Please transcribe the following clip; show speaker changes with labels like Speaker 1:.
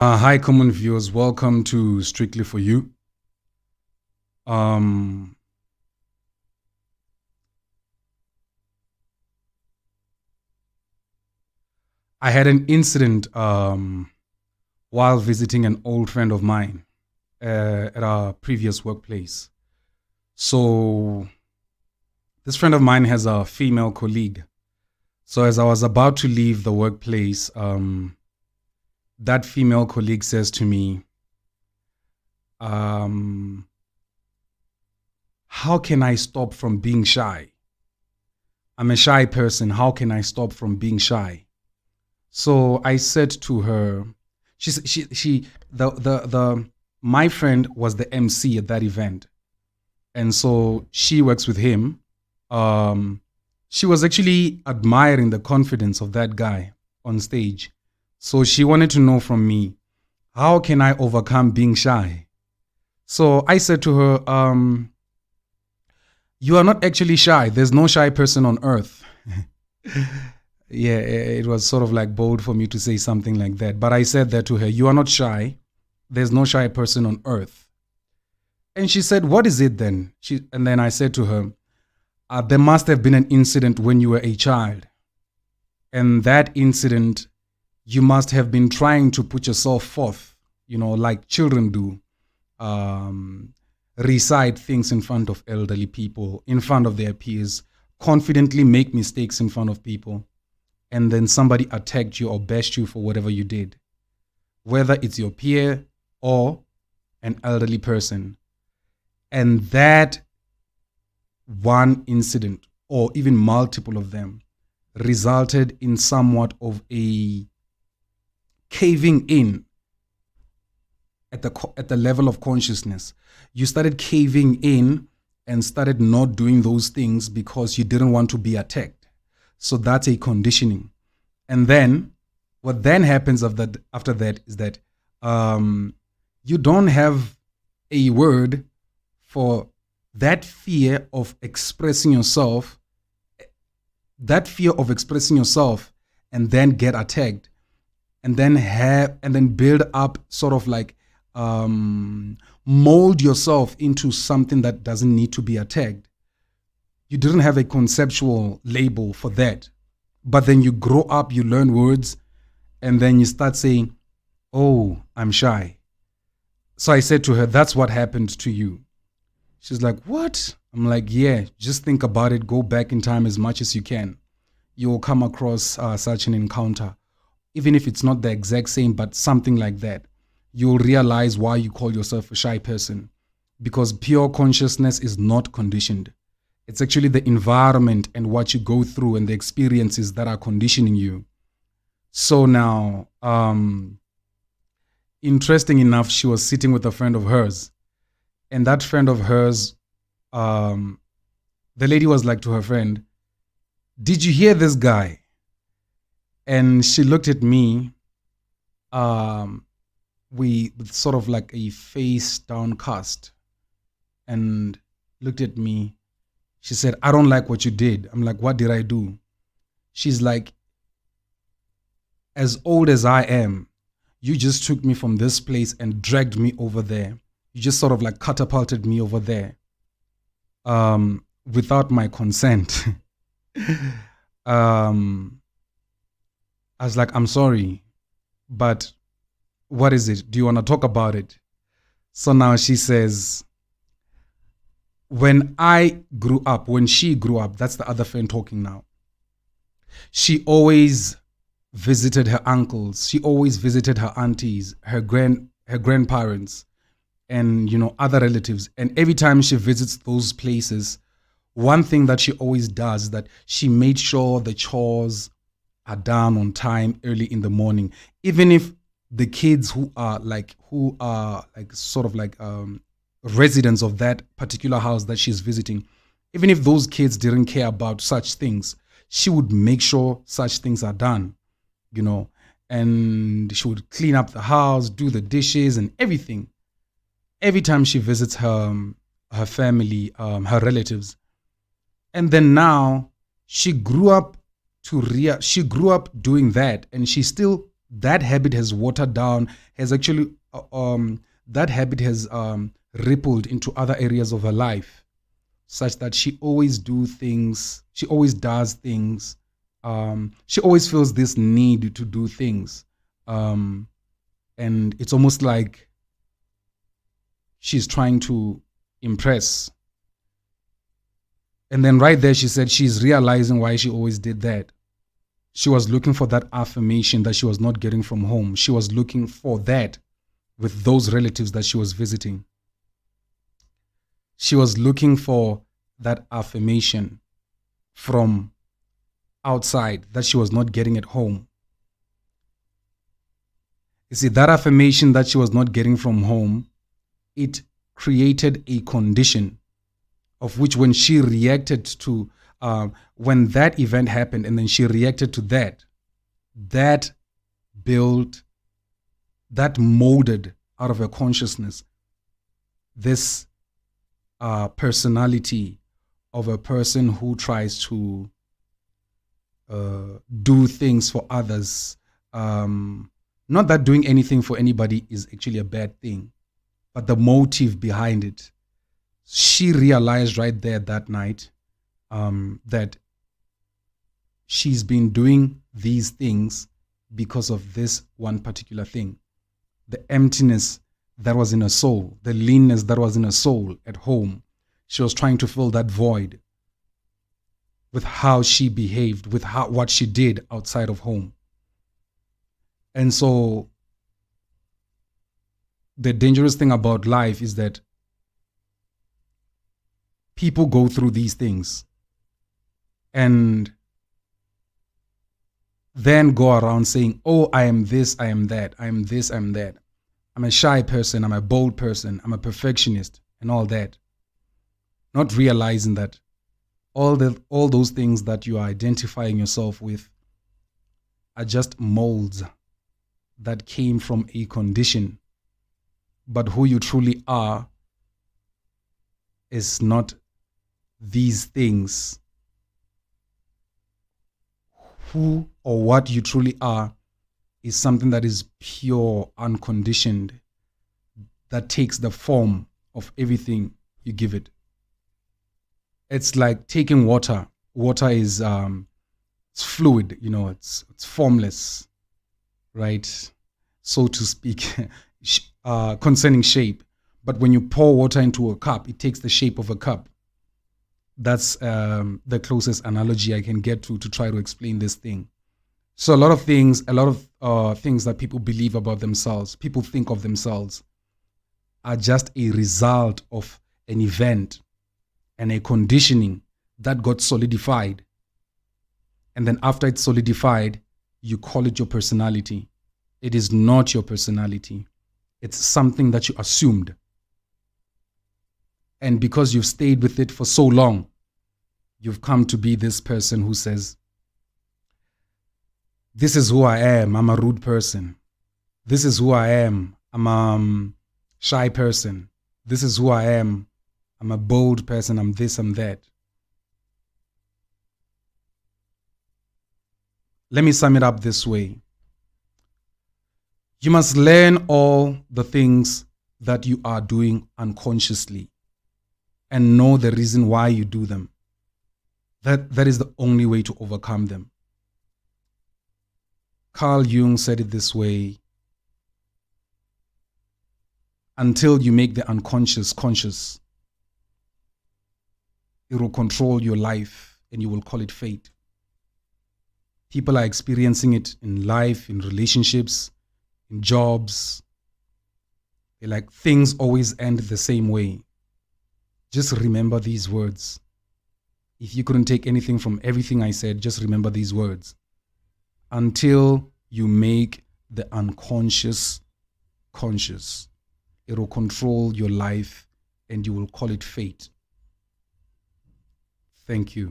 Speaker 1: Hi, common viewers. Welcome to Strictly for You. Um, I had an incident while visiting an old friend of mine at our previous workplace. So, this friend of mine has a female colleague. So, as I was about to leave the workplace, that female colleague says to me, um, how can I stop from being shy? I'm a shy person. How can I stop from being shy? So I said to her, she the my friend was the MC at that event, and so she works with him. Um, she was actually admiring the confidence of that guy on stage. So she wanted to know from me, how can I overcome being shy? So I said to her, you are not actually shy. There's no shy person on earth. Yeah, it was sort of like bold for me to say something like that. But I said that to her, you are not shy. There's no shy person on earth. And she said, what is it then? And then I said to her, there must have been an incident when you were a child. And that incident, you must have been trying to put yourself forth, like children do. Recite things in front of elderly people, in front of their peers, confidently make mistakes in front of people, and then somebody attacked you or bashed you for whatever you did, whether it's your peer or an elderly person. And that one incident, or even multiple of them, resulted in somewhat of a caving in at the level of consciousness. You started caving in and started not doing those things because you didn't want to be attacked. So that's a conditioning. And then what then happens after that is that you don't have a word for that fear of expressing yourself, and then get attacked, and then build up sort of like mold yourself into something that doesn't need to be attacked. You didn't have a conceptual label for that. But then you grow up, you learn words, and then you start saying, oh, I'm shy. So I said to her, that's what happened to you. She's like, what? I'm like, yeah, just think about it. Go back in time as much as you can. You'll come across such an encounter. Even if it's not the exact same, but something like that. You'll realize why you call yourself a shy person. Because pure consciousness is not conditioned. It's actually the environment and what you go through and the experiences that are conditioning you. So now, interesting enough, she was sitting with a friend of hers. And that friend of hers, the lady was like to her friend, did you hear this guy? And she looked at me, with sort of like a face downcast, and looked at me. She said, I don't like what you did. I'm like, what did I do? She's like, as old as I am, you just took me from this place and dragged me over there. You just sort of like catapulted me over there without my consent. I was like, I'm sorry, but what is it? Do you want to talk about it? So now she says, when she grew up, that's the other friend talking now. She always visited her uncles. She always visited her aunties, her grandparents, and other relatives. And every time she visits those places, one thing that she always does is that she made sure the chores are done on time early in the morning, even if the kids who are sort of like residents of that particular house that she's visiting, even if those kids didn't care about such things, she would make sure such things are done, and she would clean up the house, do the dishes and everything. Every time she visits her family, her relatives. And then now she grew up doing that, and she still that habit has watered down, has actually, that habit has rippled into other areas of her life, such that she always does things, she always feels this need to do things. And it's almost like she's trying to impress. And then right there, she said she's realizing why she always did that. She was looking for that affirmation that she was not getting from home. She was looking for that with those relatives that she was visiting. She was looking for that affirmation from outside that she was not getting at home. You see, that affirmation that she was not getting from home, it created a condition of which, when she reacted to, when that event happened and then she reacted to that, that built, that molded out of her consciousness this personality of a person who tries to do things for others. Not that doing anything for anybody is actually a bad thing, but the motive behind it. She realized right there that night that she's been doing these things because of this one particular thing. The emptiness that was in her soul, the leanness that was in her soul at home. She was trying to fill that void with how she behaved, with what she did outside of home. And so the dangerous thing about life is that people go through these things and then go around saying, oh, I am this, I am that, I am this, I am that. I'm a shy person, I'm a bold person, I'm a perfectionist, and all that. Not realizing that all those things that you are identifying yourself with are just molds that came from a condition. But who you truly are is not these things. Who or what you truly are is something that is pure, unconditioned, that takes the form of everything you give it. It's like taking water. Water is it's fluid, it's formless, right? So to speak, concerning shape. But when you pour water into a cup, it takes the shape of a cup. That's the closest analogy I can get to try to explain this thing. So a lot of things that people believe about themselves, people think of themselves, are just a result of an event and a conditioning that got solidified. And then after it's solidified, you call it your personality. It is not your personality. It's something that you assumed. And because you've stayed with it for so long, you've come to be this person who says, this is who I am, I'm a rude person. This is who I am, I'm a shy person. This is who I am, I'm a bold person, I'm this, I'm that. Let me sum it up this way. You must learn all the things that you are doing unconsciously and know the reason why you do them. That is the only way to overcome them. Carl Jung said it this way: until you make the unconscious conscious, it will control your life and you will call it fate. People are experiencing it in life, in relationships, in jobs. They're like, things always end the same way. Just remember these words. If you couldn't take anything from everything I said, just remember these words. Until you make the unconscious conscious, it will control your life and you will call it fate. Thank you.